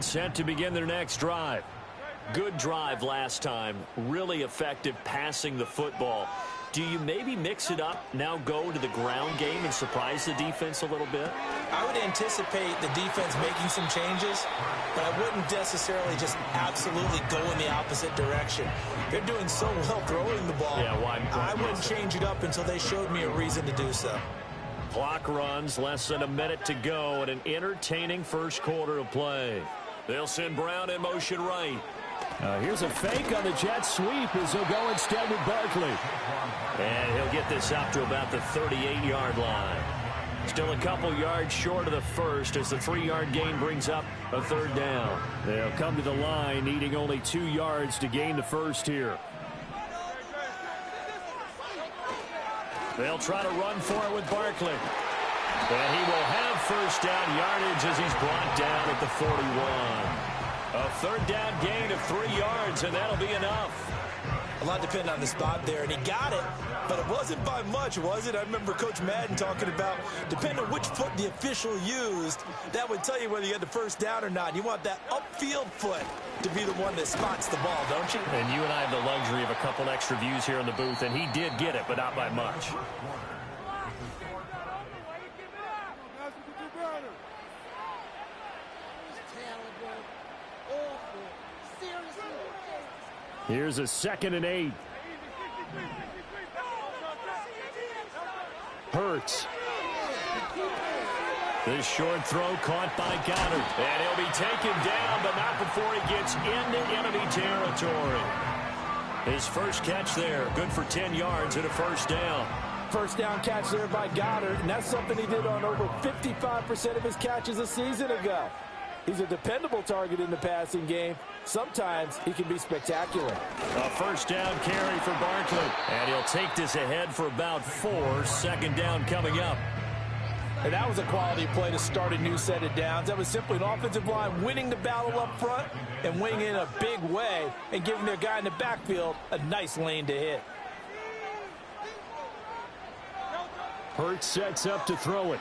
set to begin their next drive. Good drive last time. Really effective passing the football. Do you maybe mix it up, now go to the ground game and surprise the defense a little bit? I would anticipate the defense making some changes, but I wouldn't necessarily just absolutely go in the opposite direction. They're doing so well throwing the ball. Yeah, I wouldn't change it up until they showed me a reason to do so. Clock runs, less than a minute to go, and an entertaining first quarter of play. They'll send Brown in motion right. Here's a fake on the jet sweep as he'll go instead with Barkley. And he'll get this up to about the 38-yard line. Still a couple yards short of the first as the 3-yard gain brings up a third down. They'll come to the line needing only 2 yards to gain the first here. They'll try to run for it with Barkley. And he will have first down yardage as he's brought down at the 41. A third down gain of 3 yards, and that'll be enough. A lot depended on the spot there, and he got it, but it wasn't by much, was it? I remember Coach Madden talking about, depending on which foot the official used, that would tell you whether you had the first down or not. You want that upfield foot to be the one that spots the ball, don't you? And you and I have the luxury of a couple extra views here in the booth, and he did get it, but not by much. Here's a 2nd and 8. Hurts. This short throw caught by Goddard. And he'll be taken down, but not before he gets into enemy territory. His first catch there, good for 10 yards and a first down. First down catch there by Goddard, and that's something he did on over 55% of his catches a season ago. He's a dependable target in the passing game. Sometimes he can be spectacular. A first down carry for Barkley. And he'll take this ahead for about 4. 2nd down coming up. And that was a quality play to start a new set of downs. That was simply an offensive line winning the battle up front and winning in a big way and giving their guy in the backfield a nice lane to hit. Hurts sets up to throw it.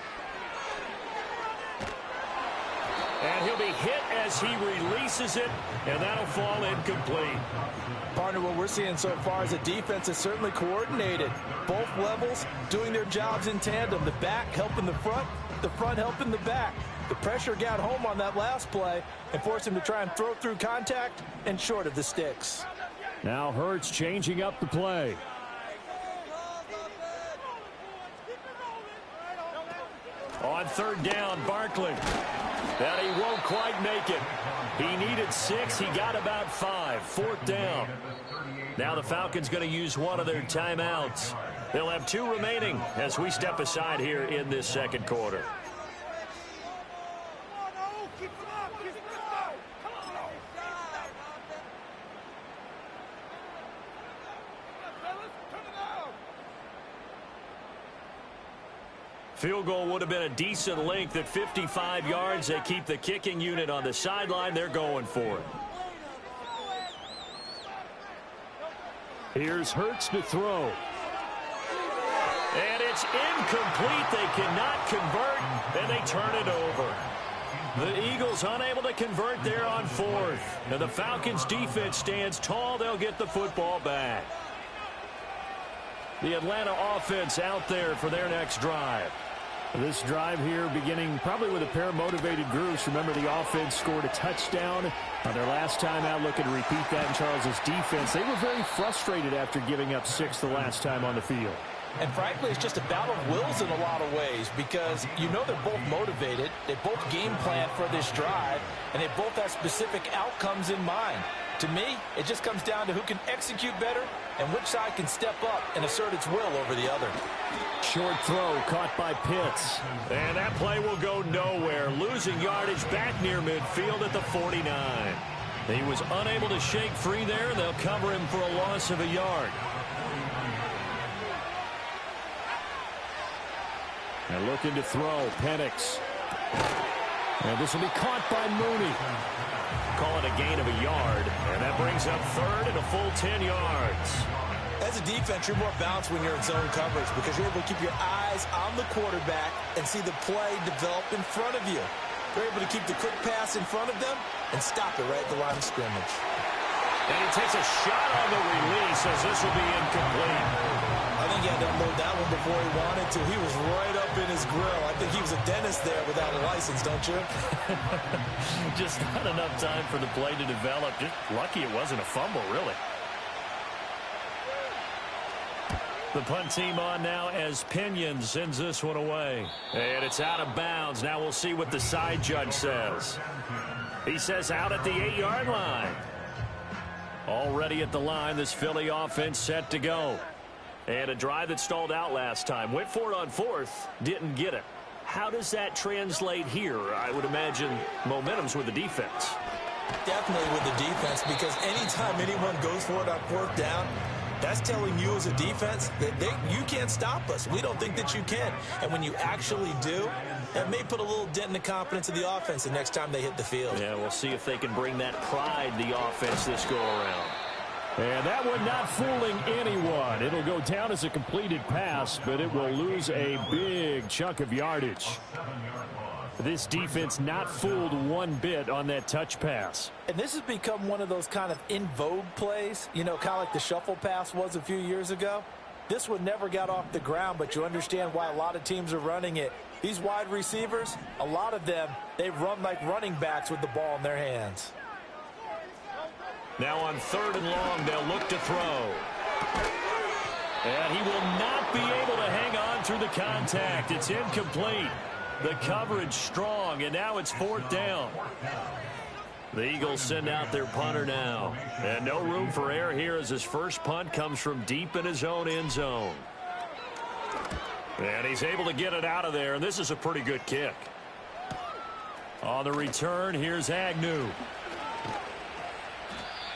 And he'll be hit as he releases it, and that'll fall incomplete. Partner, what we're seeing so far is a defense is certainly coordinated. Both levels doing their jobs in tandem. The back helping the front helping the back. The pressure got home on that last play and forced him to try and throw through contact and short of the sticks. Now Hurts changing up the play. On 3rd down, Barkley. And he won't quite make it. He needed 6. He got about 5. 4th down. Now the Falcons going to use one of their timeouts. They'll have 2 remaining as we step aside here in this second quarter. Field goal would have been a decent length at 55 yards. They keep the kicking unit on the sideline. They're going for it. Here's Hurts to throw. And it's incomplete. They cannot convert, and they turn it over. The Eagles unable to convert there on 4th. And the Falcons defense stands tall. They'll get the football back. The Atlanta offense out there for their next drive. This drive here beginning probably with a pair of motivated groups. Remember, the offense scored a touchdown on their last time out. Looking to repeat that in Charles's defense. They were very frustrated after giving up 6 the last time on the field. And frankly, it's just a battle of wills in a lot of ways because you know they're both motivated. They both game plan for this drive, and they both have specific outcomes in mind. To me, it just comes down to who can execute better and which side can step up and assert its will over the other. Short throw caught by Pitts. And that play will go nowhere. Losing yardage back near midfield at the 49. He was unable to shake free there, and they'll cover him for a loss of a yard. And looking to throw, Penix. And this will be caught by Mooney. Call it a gain of a yard, and that brings up 3rd and a full 10 yards. As a defense, you're more balanced when you're in zone coverage because you're able to keep your eyes on the quarterback and see the play develop in front of you. They're able to keep the quick pass in front of them and stop it right at the line of scrimmage. And he takes a shot on the release as this will be incomplete. I think he had to unload that one before he wanted to. He was right up in his grill. I think he was a dentist there without a license, don't you? Just not enough time for the play to develop. Just lucky it wasn't a fumble, really. The punt team on now as Pinion sends this one away. And it's out of bounds. Now we'll see what the side judge says. He says out at the 8-yard line. Already at the line, this Philly offense set to go. And a drive that stalled out last time. Went for it on fourth, didn't get it. How does that translate here? I would imagine momentum's with the defense. Definitely with the defense, because anytime anyone goes for it on fourth down, that's telling you as a defense that you can't stop us. We don't think that you can. And when you actually do, that may put a little dent in the confidence of the offense the next time they hit the field. Yeah, we'll see if they can bring that pride to the offense this go-around. And that one not fooling anyone. It'll go down as a completed pass, but it will lose a big chunk of yardage. This defense not fooled one bit on that touch pass. And this has become one of those kind of in vogue plays, you know, kind of like the shuffle pass was a few years ago. This one never got off the ground, but you understand why a lot of teams are running it. These wide receivers, a lot of them, they run like running backs with the ball in their hands. Now on 3rd and long, they'll look to throw. And he will not be able to hang on through the contact. It's incomplete. The coverage strong, and now it's 4th down. The Eagles send out their punter now. And no room for error here as his first punt comes from deep in his own end zone. And he's able to get it out of there, and this is a pretty good kick. On the return, here's Agnew.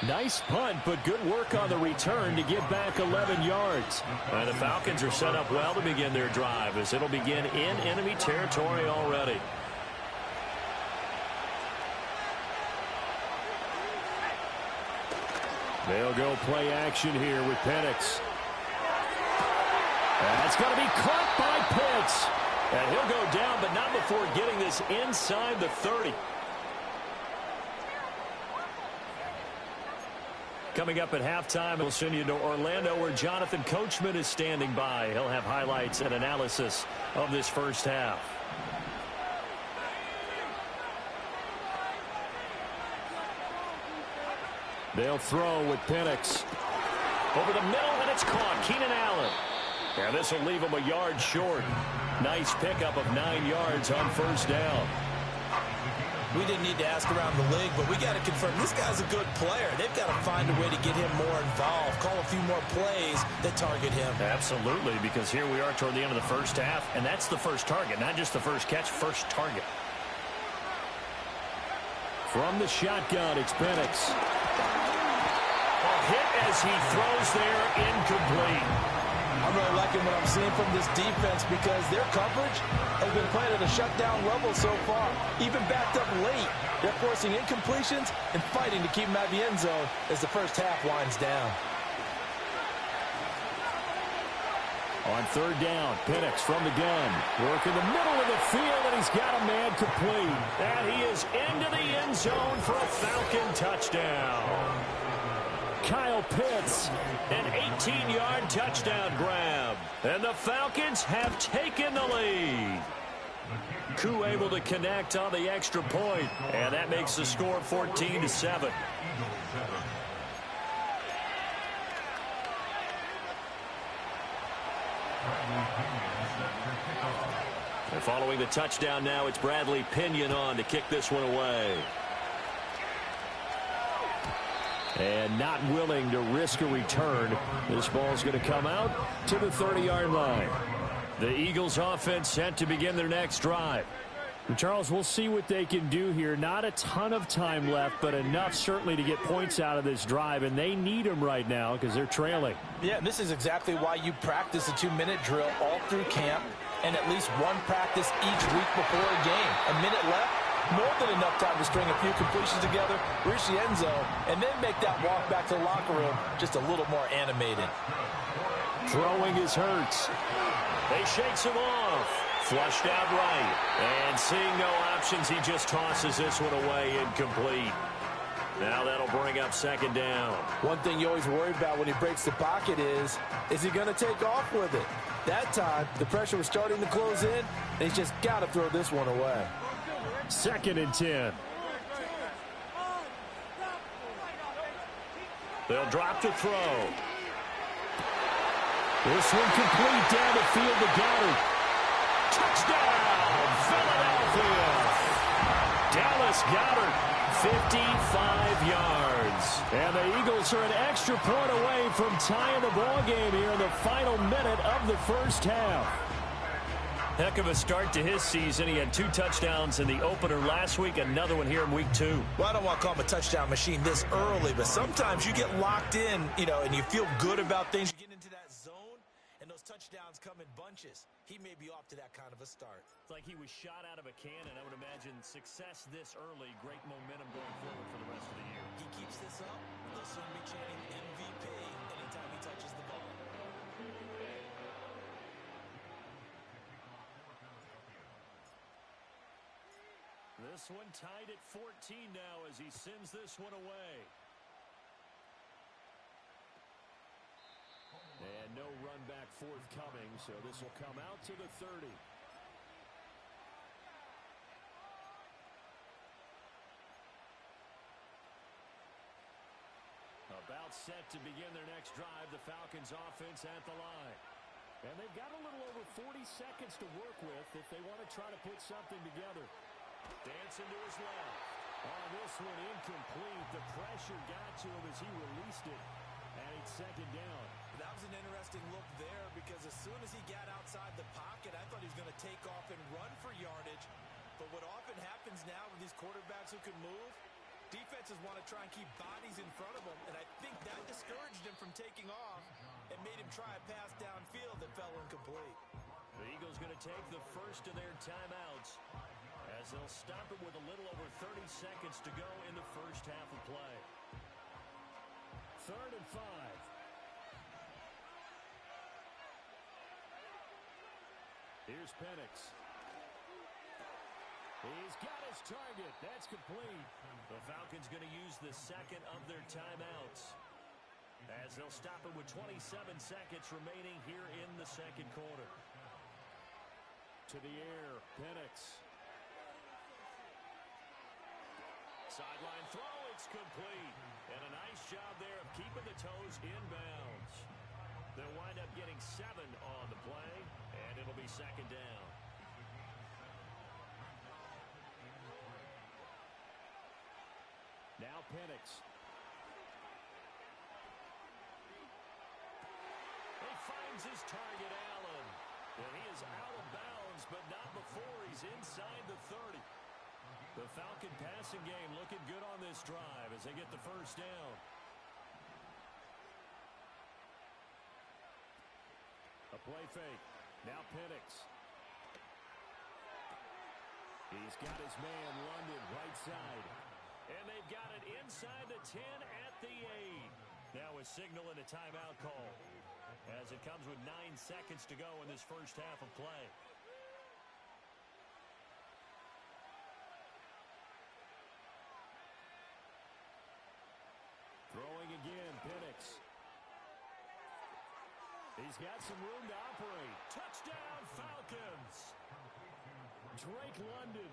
Nice punt, but good work on the return to get back 11 yards. And the Falcons are set up well to begin their drive as it'll begin in enemy territory already. They'll go play action here with Penix. That's going to be caught by Pitts. And he'll go down, but not before getting this inside the 30. Coming up at halftime, we'll send you to Orlando where Jonathan Coachman is standing by. He'll have highlights and analysis of this first half. They'll throw with Penix. Over the middle, and it's caught. Keenan Allen. And this will leave him a yard short. Nice pickup of 9 yards on 1st down. We didn't need to ask around the league, but we got to confirm this guy's a good player. They've got to find a way to get him more involved, call a few more plays that target him. Absolutely, because here we are toward the end of the first half, and that's the first target, not just the first catch, first target. From the shotgun, it's Penix. A hit as he throws there, incomplete. I'm really liking what I'm seeing from this defense because their coverage has been playing at a shutdown level so far. Even backed up late, they're forcing incompletions and fighting to keep them out of the end zone as the first half winds down. On 3rd down, Penix from the gun. Work in the middle of the field, and he's got a man complete. And he is into the end zone for a Falcon touchdown. Kyle Pitts. An 18-yard touchdown grab. And the Falcons have taken the lead. Koo able to connect on the extra point. And that makes the score 14-7. And following the touchdown now, it's Bradley Pinion on to kick this one away. And not willing to risk a return. This ball's going to come out to the 30-yard line. The Eagles offense set to begin their next drive. And Charles, we'll see what they can do here. Not a ton of time left, but enough certainly to get points out of this drive. And they need them right now because they're trailing. Yeah, and this is exactly why you practice a 2-minute drill all through camp and at least one practice each week before a game. A minute left. More than enough time to string a few completions together, reach the end zone, and then make that walk back to the locker room just a little more animated. Throwing is Hurts. He shakes him off. Flushed out right. And seeing no options, he just tosses this one away incomplete. Now that'll bring up second down. One thing you always worry about when he breaks the pocket is he going to take off with it? That time, the pressure was starting to close in, and he's just got to throw this one away. 2nd and 10. They'll drop to throw. This one complete down the field to Goddard. Touchdown, Philadelphia. Dallas Goedert, 55 yards. And the Eagles are an extra point away from tying the ball game here in the final minute of the first half. Heck of a start to his season. He had 2 touchdowns in the opener last week, another one here in week 2. Well, I don't want to call him a touchdown machine this early, but sometimes you get locked in, and you feel good about things. You get into that zone, and those touchdowns come in bunches. He may be off to that kind of a start. It's like he was shot out of a cannon. I would imagine success this early, great momentum going forward for the rest of the year. He keeps this up, they'll soon be chanting MVP anytime he touches the ball. This one tied at 14 now as he sends this one away. And no run back forthcoming, so this will come out to the 30. About set to begin their next drive, the Falcons offense at the line. And they've got a little over 40 seconds to work with if they want to try to put something together. Dancing to his left. On this one, incomplete. The pressure got to him as he released it. And it's second down. That was an interesting look there because as soon as he got outside the pocket, I thought he was going to take off and run for yardage. But what often happens now with these quarterbacks who can move, defenses want to try and keep bodies in front of them. And I think that discouraged him from taking off and made him try a pass downfield that fell incomplete. The Eagles going to take the first of their timeouts as they'll stop it with a little over 30 seconds to go in the first half of play. 3rd and 5. Here's Penix. He's got his target. That's complete. The Falcons going to use the second of their timeouts as they'll stop it with 27 seconds remaining here in the second quarter. To the air, Penix. Sideline throw, it's complete. And a nice job there of keeping the toes inbounds. They'll wind up getting 7 on the play, and it'll be second down. Now Penix. He finds his target, Allen. And he is out of bounds, but not before he's inside the 30. The Falcon passing game looking good on this drive as they get the first down. A play fake. Now Penix. He's got his man, London, right side. And they've got it inside the 10 at the 8. Now a signal and a timeout call as it comes with 9 seconds to go in this first half of play. Throwing again, Penix. He's got some room to operate. Touchdown, Falcons! Drake London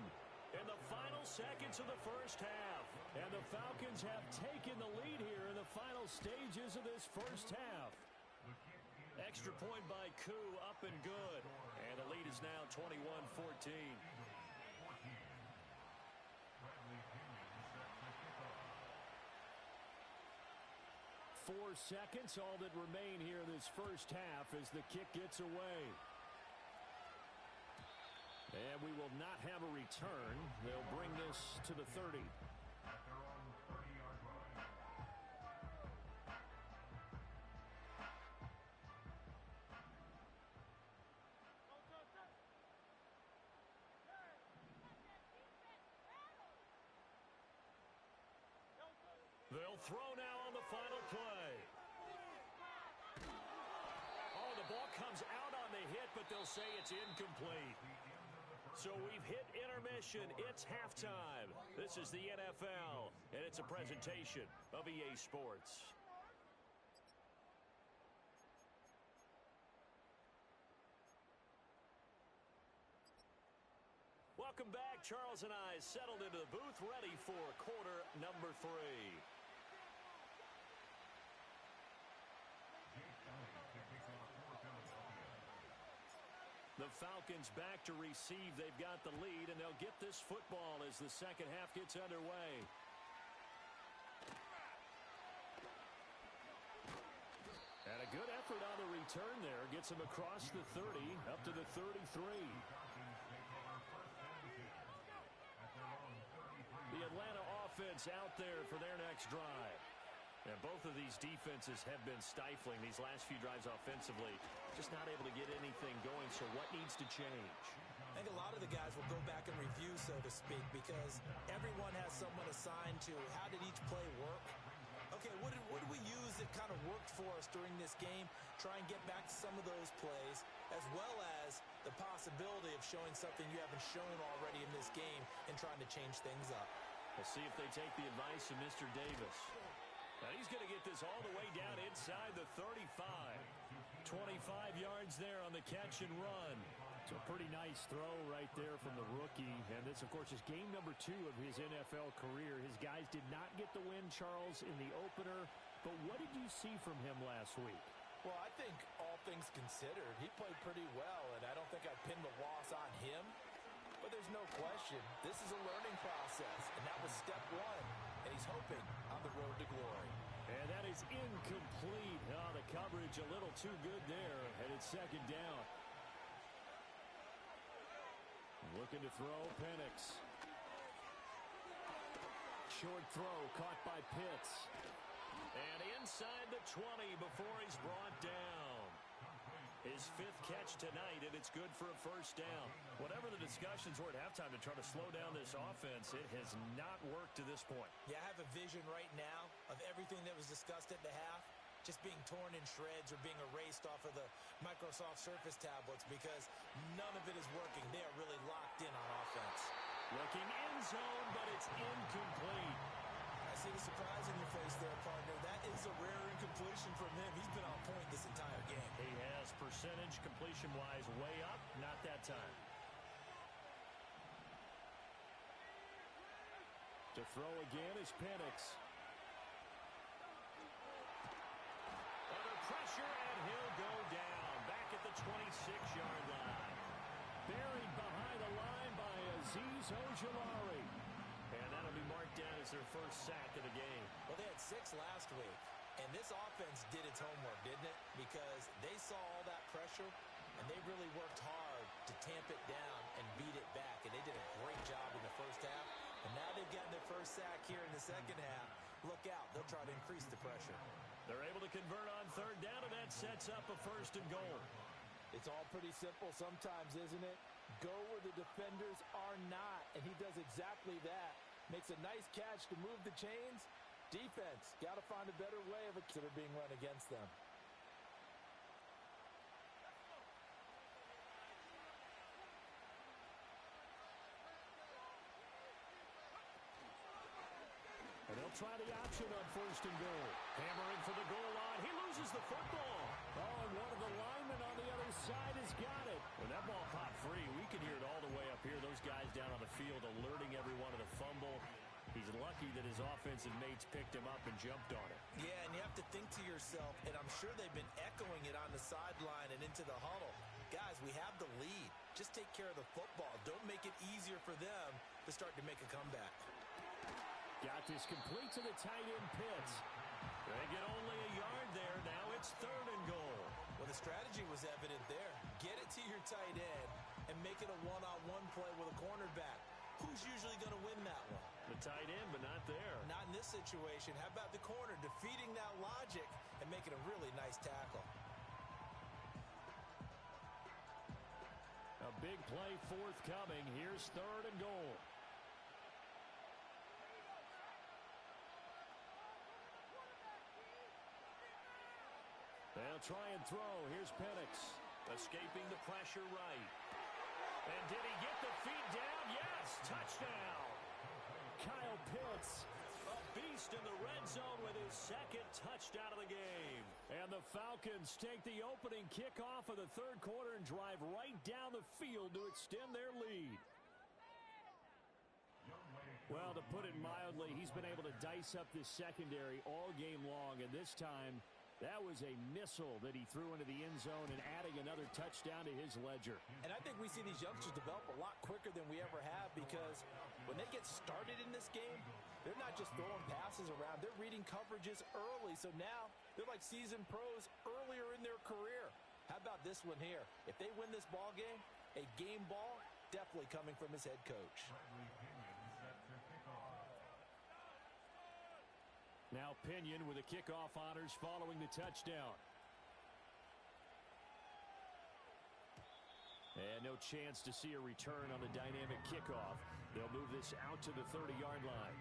in the final seconds of the first half. And the Falcons have taken the lead here in the final stages of this first half. Extra point by Koo, up and good. And the lead is now 21-14. 4 seconds, all that remain here in this first half as the kick gets away. And we will not have a return. They'll bring this to the 30. They'll throw now on the final play. Oh, the ball comes out on the hit, but they'll say it's incomplete. So we've hit intermission. It's halftime. This is the NFL, and it's a presentation of EA Sports. Welcome back. Charles and I settled into the booth, ready for quarter number 3. The Falcons back to receive. They've got the lead, and they'll get this football as the second half gets underway. And a good effort on the return there. Gets him across the 30, up to the 33. The Atlanta offense out there for their next drive. And both of these defenses have been stifling these last few drives offensively. Just not able to get anything going, so what needs to change? I think a lot of the guys will go back and review, so to speak, because everyone has someone assigned to how did each play work. Okay, what did we use that kind of worked for us during this game? Try and get back to some of those plays, as well as the possibility of showing something you haven't shown already in this game and trying to change things up. We'll see if they take the advice of Mr. Davis. Now he's going to get this all the way down inside the 35. 25 yards there on the catch and run. It's a pretty nice throw right there from the rookie. And this, of course, is game number 2 of his NFL career. His guys did not get the win, Charles, in the opener. But what did you see from him last week? Well, I think all things considered, he played pretty well, and I don't think I'd pin the loss on him. But there's no question, this is a learning process, and that was step 1, and he's hoping on the road to glory. And that is incomplete. Oh, the coverage a little too good there, and it's second down. Looking to throw, Penix. Short throw, caught by Pitts. And inside the 20 before he's brought down. His 5th catch tonight, and it's good for a first down. Whatever the discussions were at halftime to try to slow down this offense, it has not worked to this point. Yeah, I have a vision right now of everything that was discussed at the half just being torn in shreds or being erased off of the Microsoft Surface tablets because none of it is working. They are really locked in on offense. Looking end zone, but it's incomplete. I see the surprise in your face there, partner. That is a rare incompletion from him. He's been on point this entire game. He has percentage completion-wise way up. Not that time. To throw again is Penix. Under pressure, and he'll go down. Back at the 26-yard line. Buried behind the line by Azeez Ojulari. And that'll be marked down as their first sack of the game. Well, they had 6 last week. And this offense did its homework, didn't it? Because they saw all that pressure, and they really worked hard to tamp it down and beat it back. And they did a great job in the first half. And now they've gotten their first sack here in the second half. Look out. They'll try to increase the pressure. They're able to convert on third down, and that sets up a first and goal. It's all pretty simple sometimes, isn't it? Go where the defenders are not, and he does exactly that. Makes a nice catch to move the chains. Defense, got to find a better way of it that are being run against them. And they'll try the option on first and goal. Hammering for the goal line. He loses the football. Oh, and one of the linemen on the other side has got it. When that ball popped free, we can hear it all the way up here. Those guys down on the field alerting everyone of the fumble. He's lucky that his offensive mates picked him up and jumped on it. Yeah, and you have to think to yourself, and I'm sure they've been echoing it on the sideline and into the huddle. Guys, we have the lead. Just take care of the football. Don't make it easier for them to start to make a comeback. Got this complete to the tight end, Pitts. They get only a yard there. Now it's third and goal. Well, the strategy was evident there. Get it to your tight end and make it a one-on-one play with a cornerback. Who's usually going to win that one? The tight end, but not there. Not in this situation. How about the corner defeating that logic and making a really nice tackle? A big play forthcoming. Here's third and goal. They'll try and throw. Here's Penix. Escaping the pressure right. And did he get the feet down? Yes, touchdown. Kyle Pitts, A beast in the red zone with his second touchdown of the game. and the Falcons take the opening kickoff of the third quarter and drive right down the field to extend their lead. Well, to put it mildly, he's been able to dice up this secondary all game long, and this time that was a missile that he threw into the end zone and adding another touchdown to his ledger. And I think we see these youngsters develop a lot quicker than we ever have, because when they get started in this game, they're not just throwing passes around. They're reading coverages early. So now they're like seasoned pros earlier in their career. How about this one here? If they win this ball game, a game ball definitely coming from his head coach. Now Pinion with the kickoff honors following the touchdown. And no chance to see a return on the dynamic kickoff. They'll move this out to the 30-yard line.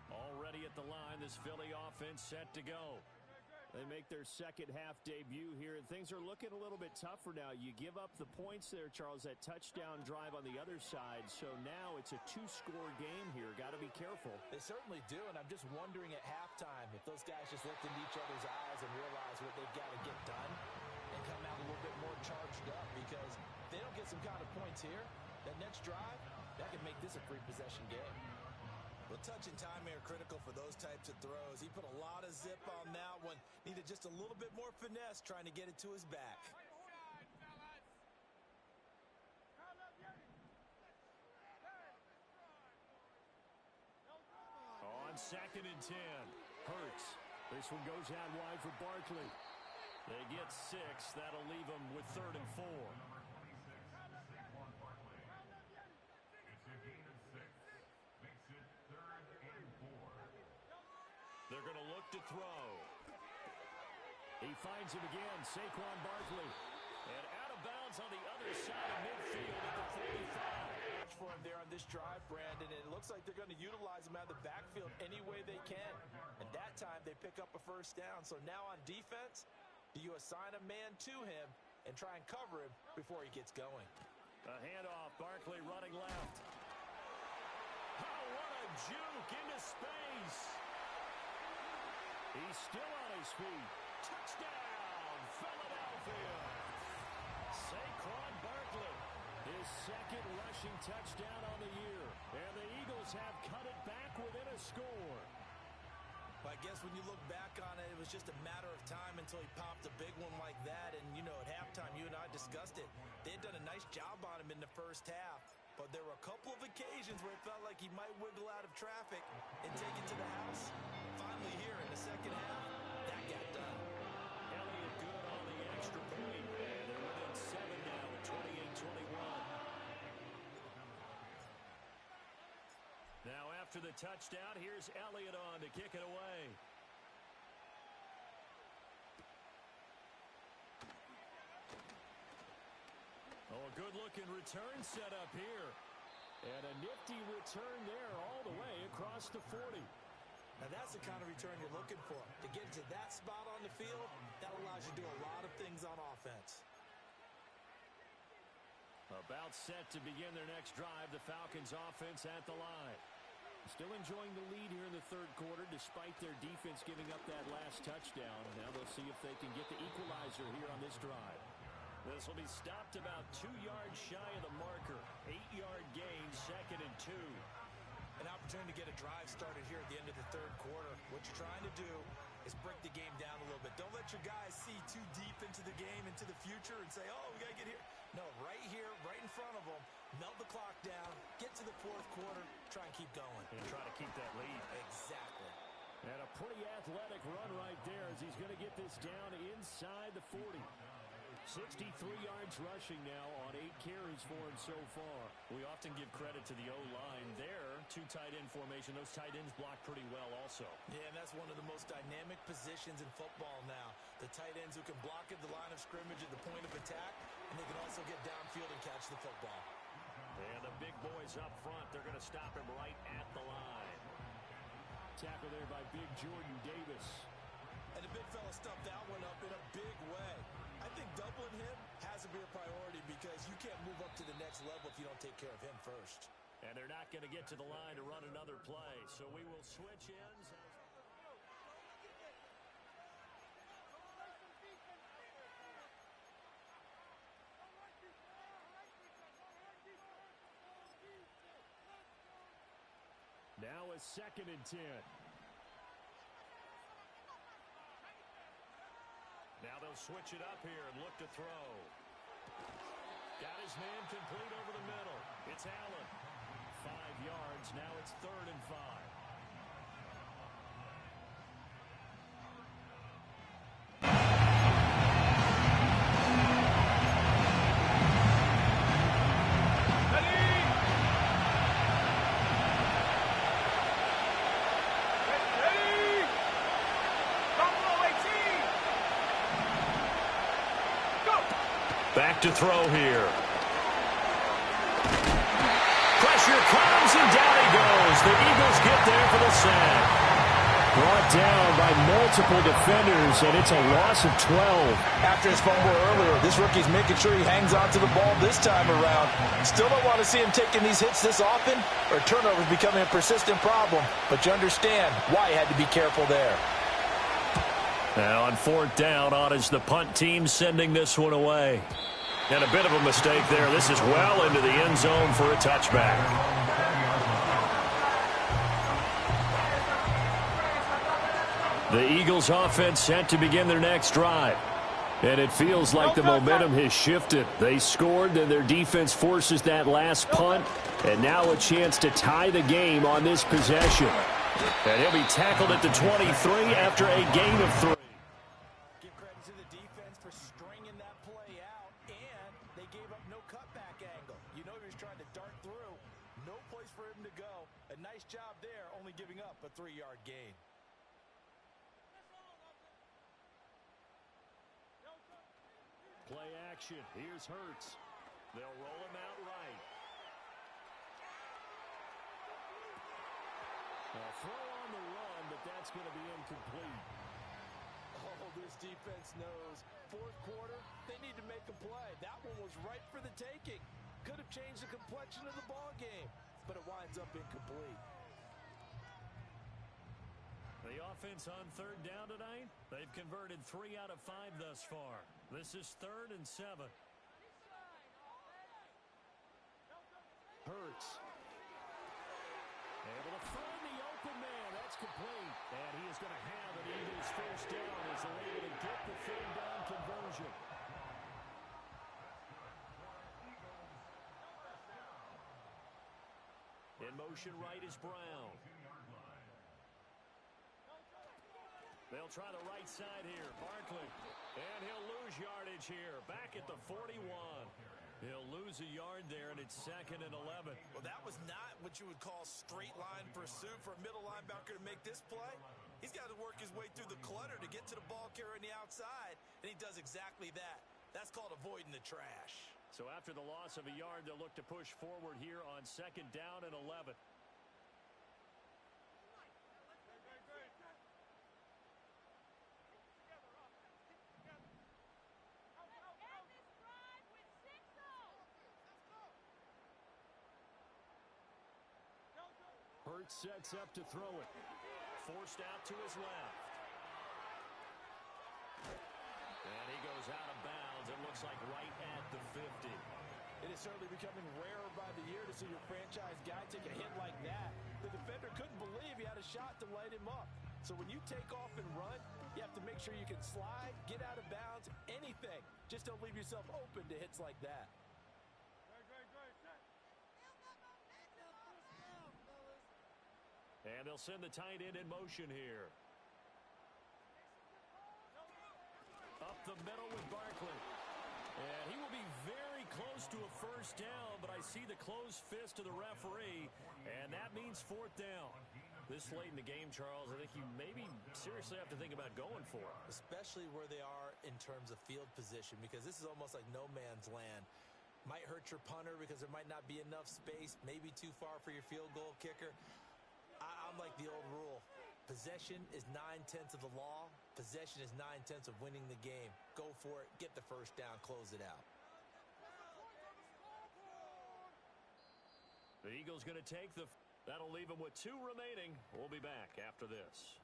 Already at the line, this Philly offense set to go. They make their second half debut here, and things are looking a little bit tougher now. You give up the points there, Charles, that touchdown drive on the other side. So now it's a two-score game here. Got to be careful. They certainly do, and I'm just wondering at halftime if those guys just looked into each other's eyes and realize what they've got to get done and come out a little bit more charged up, because if they don't get some kind of points here, that next drive, that could make this a free possession game. Well, touch and timing are critical for those types of throws. He put a lot of zip on that one. Needed just a little bit more finesse trying to get it to his back. On 2nd and 10, Hurts. This one goes out wide for Barkley. They get 6. That'll leave them with 3rd and 4. It's a gain of 6. Makes it 3rd and 4. They're going to look to throw. He finds him again, Saquon Barkley. And out of bounds on the other side of midfield at the 45. Watch for him there on this drive, Brandon, and it looks like they're going to utilize him out of the backfield any way they can. And that time they pick up a first down. So now on defense, do you assign a man to him and try and cover him before he gets going? A handoff, Barkley running left. Oh, what a juke into space. He's still on his feet. Touchdown, Philadelphia. Saquon Barkley, His second rushing touchdown on the year. And the Eagles have cut it back within a score. But I guess when you look back on it, it was just a matter of time until he popped a big one like that. And, you know, at halftime, you and I discussed it. They had done a nice job on him in the first half. But there were a couple of occasions where it felt like he might wiggle out of traffic and take it to the house. Finally here in the second half, that got done. Elliott good on the extra point. And they're within 7 now at 28-21. Now after the touchdown, here's Elliott on to kick it away. Oh, a good-looking return set up here. And a nifty return there all the way across the 40. Now that's the kind of return you're looking for. To get to that spot on the field, that allows you to do a lot of things on offense. About set to begin their next drive, the Falcons offense at the line. Still enjoying the lead here in the third quarter despite their defense giving up that last touchdown. Now they'll see if they can get the equalizer here on this drive. This will be stopped about 2 yards shy of the marker. 8-yard gain, 2nd and 2. An opportunity to get a drive started here at the end of the third quarter. What you're trying to do is break the game down a little bit. Don't let your guys see too deep into the game, into the future, and say, oh, we got to get here. No, right here, right in front of them, melt the clock down, get to the fourth quarter, try and keep going. And try to keep that lead. Exactly. And a pretty athletic run right there as he's going to get this down inside the 40. 63 yards rushing now on 8 carries for him so far. We often give credit to the O-line there. 2 tight end formation. Those tight ends block pretty well also. Yeah, and that's one of the most dynamic positions in football now. The tight ends who can block at the line of scrimmage at the point of attack, and they can also get downfield and catch the football. And the big boys up front, they're going to stop him right at the line. Tackle there by big Jordan Davis. And the big fella stuffed that one up in a big way. I I think doubling him has to be a priority because you can't move up to the next level if you don't take care of him first. And they're not going to get to the line to run another play. So we will switch ends. Now a 2nd and 10. Now they'll switch it up here and look to throw. Got his man complete over the middle. It's Allen. 5 yards. Now it's 3rd and 5. Back to throw here. Pressure comes, and down he goes. The Eagles get there for the sack. Brought down by multiple defenders, and it's a loss of 12. After his fumble earlier, this rookie's making sure he hangs on to the ball this time around. Still don't want to see him taking these hits this often, or turnovers becoming a persistent problem. But you understand why he had to be careful there. Now on 4th down, on is the punt team sending this one away. And a bit of a mistake there. This is well into the end zone for a touchback. The Eagles offense set to begin their next drive. And it feels like the momentum has shifted. They scored, then their defense forces that last punt. And now a chance to tie the game on this possession. And he'll be tackled at the 23 after a gain of 3. Give credit to the defense for stringing that play out, and they gave up no cutback angle. You know he was trying to dart through. No place for him to go. A nice job there, only giving up a 3-yard gain. Play action. Here's Hurts. They'll roll him out right. A throw on the run, but that's going to be incomplete. Oh, this defense knows. 4th quarter, they need to make a play. That one was right for the taking. Could have changed the complexion of the ball game, but it winds up incomplete. The offense on 3rd down tonight, they've converted 3 out of 5 thus far. This is 3rd and 7. Hurts. Able to find the open man. That's complete. And he is going to have an Eagles 1st down as they're able to get the 3rd down conversion. In motion right is Brown. They'll try the right side here. Barkley. And he'll lose yardage here. Back at the 41. He'll lose a yard there, and it's 2nd and 11. Well, that was not what you would call straight line pursuit for a middle linebacker to make this play. He's got to work his way through the clutter to get to the ball carrier on the outside, and he does exactly that. That's called avoiding the trash. So after the loss of a yard, they'll look to push forward here on 2nd down and 11. Hurts sets up to throw it. Forced out to his left. And he goes out of bounds. It looks like right at the 50. It is certainly becoming rarer by the year to see your franchise guy take a hit like that. The defender couldn't believe he had a shot to light him up. So when you take off and run, you have to make sure you can slide, get out of bounds, anything. Just don't leave yourself open to hits like that. And they'll send the tight end in motion here. Up the middle with Barkley. And he will be very close to a 1st down, but I see the closed fist of the referee, and that means 4th down. This late in the game, Charles, I think you maybe seriously have to think about going for it. Especially where they are in terms of field position, because this is almost like no man's land. Might hurt your punter because there might not be enough space, maybe too far for your field goal kicker. I'm like the old rule. Possession is 9/10 of the law. Possession is 9/10 of winning the game. Go for it. Get the first down. Close it out. The Eagles going to take the... That'll leave them with 2 remaining. We'll be back after this.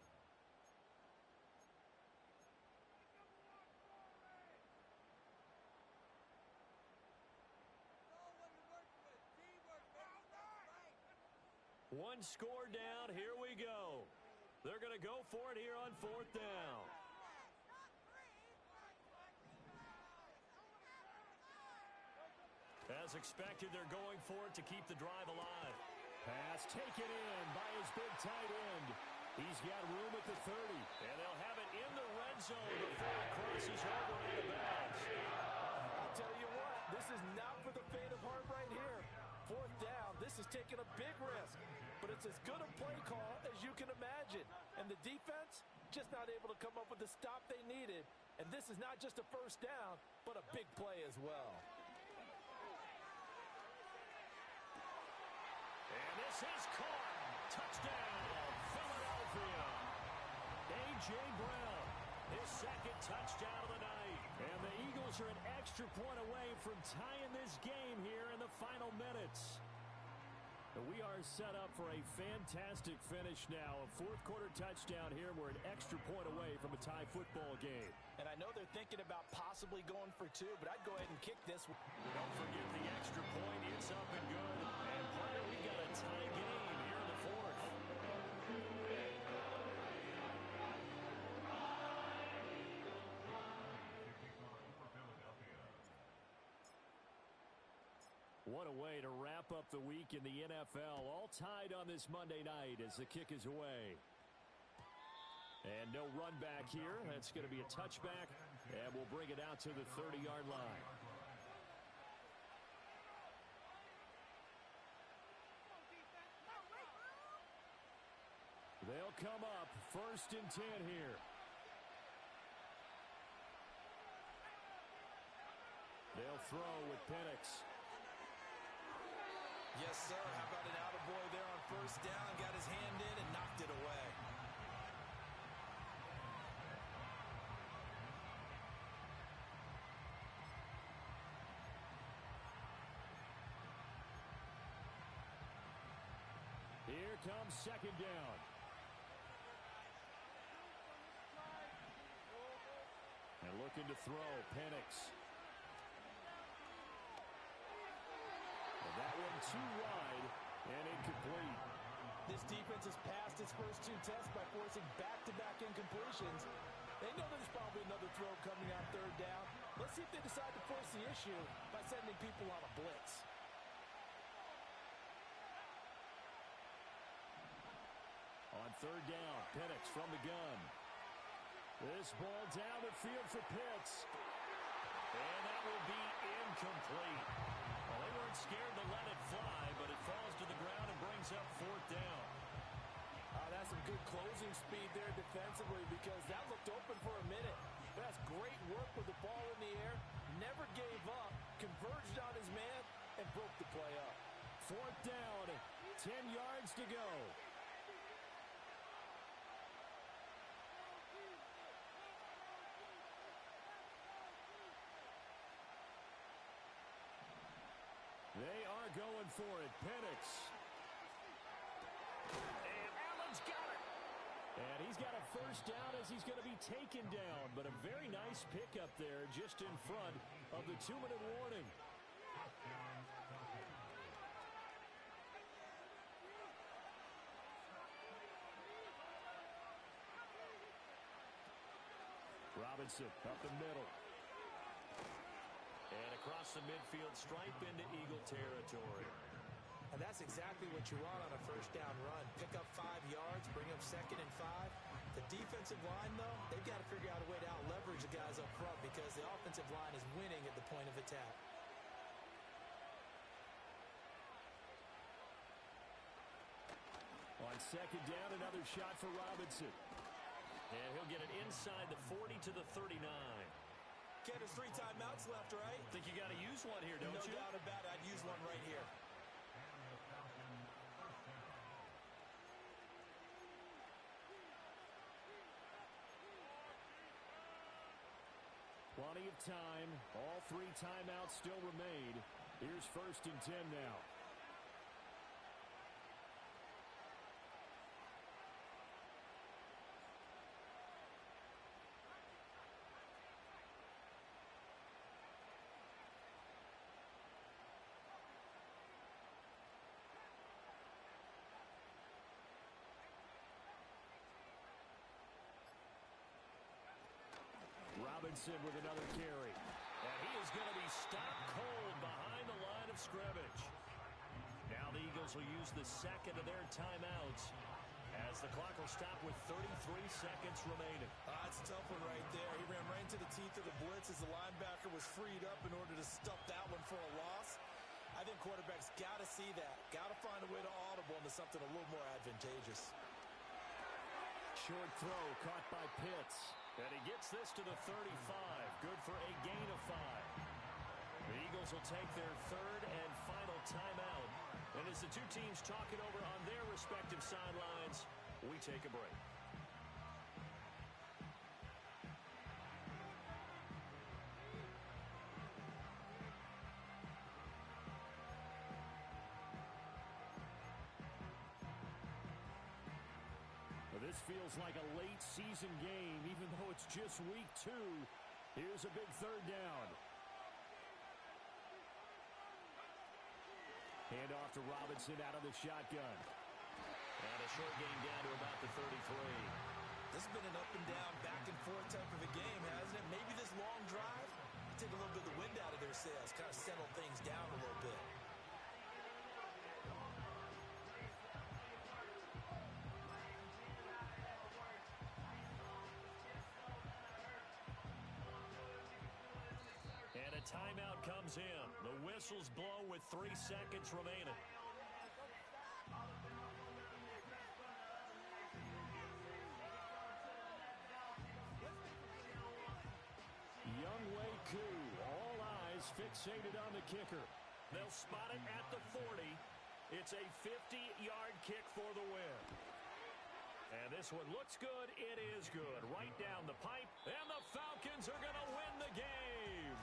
One score down. Here we go. They're going to go for it here on 4th down. As expected, they're going for it to keep the drive alive. Pass taken in by his big tight end. He's got room at the 30. And they'll have it in the red zone before it crosses over out of bounds. I'll tell you what, this is not for the faint of heart right here. 4th down, this is taking a big risk. But it's as good a play call as you can imagine. And the defense, just not able to come up with the stop they needed. And this is not just a first down, but a big play as well. And this is caught. Touchdown, Philadelphia. A.J. Brown, his 2nd touchdown of the night. And the Eagles are an extra point away from tying this game here in the final minutes. We are set up for a fantastic finish now. A 4th quarter touchdown here. We're an extra point away from a tie football game. And I know they're thinking about possibly going for 2, but I'd go ahead and kick this one. Don't forget the extra point. It's up and good. And Pryor, we got a tie game here in the 4th. What a way to wrap up the week in the NFL. All tied on this Monday night as the kick is away. And no run back here. That's going to be a touchback. And we'll bring it out to the 30-yard line. They'll come up 1st and 10 here. They'll throw with Penix. Yes, sir. How about an attaboy there on 1st down? Got his hand in and knocked it away. Here comes 2nd down. And looking to throw, Penix. And that one too wide and incomplete. This defense has passed its first 2 tests by forcing back-to-back incompletions. They know there's probably another throw coming on 3rd down. Let's see if they decide to force the issue by sending people on a blitz. On 3rd down, Penix from the gun. This ball down the field for Pitts. And that will be incomplete. Well, they weren't scared to let it fly, but it falls to the ground and brings up 4th down. That's some good closing speed there defensively because that looked open for a minute. But that's great work with the ball in the air. Never gave up, converged on his man, and broke the play up. 4th down, 10 yards to go. They are going for it. Penix. And Allen's got it. And he's got a 1st down as he's going to be taken down. But a very nice pickup there just in front of the 2-minute warning. Robinson up the middle. And across the midfield stripe into Eagle territory. And that's exactly what you want on a 1st down run. Pick up 5 yards, bring up 2nd and 5. The defensive line, though, they've got to figure out a way to out-leverage the guys up front because the offensive line is winning at the point of attack. On 2nd down, another shot for Robinson. And he'll get it inside the 40 to the 39. Ken, there's 3 timeouts left, right? Think you got to use one here, don't you? No doubt about it. I'd use one right here. Plenty of time. All 3 timeouts still remain. Here's 1st and 10 now. Robinson with another carry. And he is going to be stopped cold behind the line of scrimmage. Now the Eagles will use the second of their timeouts as the clock will stop with 33 seconds remaining. That's a tough one right there. He ran right into the teeth of the blitz as the linebacker was freed up in order to stuff that one for a loss. I think quarterbacks got to see that. Got to find a way to audible into something a little more advantageous. Short throw caught by Pitts. And he gets this to the 35. Good for a gain of 5. The Eagles will take their 3rd and final timeout. And as the 2 teams talk it over on their respective sidelines, we take a break. This feels like a late season game, even though it's just week 2. Here's a big 3rd down. Handoff to Robinson out of the shotgun. And a short gain down to about the 33. This has been an up and down, back and forth type of a game, hasn't it? Maybe this long drive, take a little bit of the wind out of their sails, kind of settle things down a little bit. And a timeout comes in. The whistles blow with 3 seconds remaining. Younghoe Koo, all eyes fixated on the kicker. They'll spot it at the 40. It's a 50-yard kick for the win. And this one looks good. It is good. Right down the pipe. And the Falcons are going to win the game.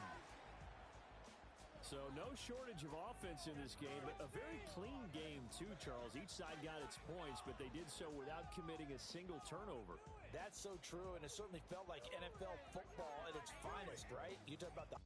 So no shortage of offense in this game, but a very clean game too, Charles. Each side got its points, but they did so without committing a single turnover. That's so true, and it certainly felt like NFL football at its finest, right? You talk about the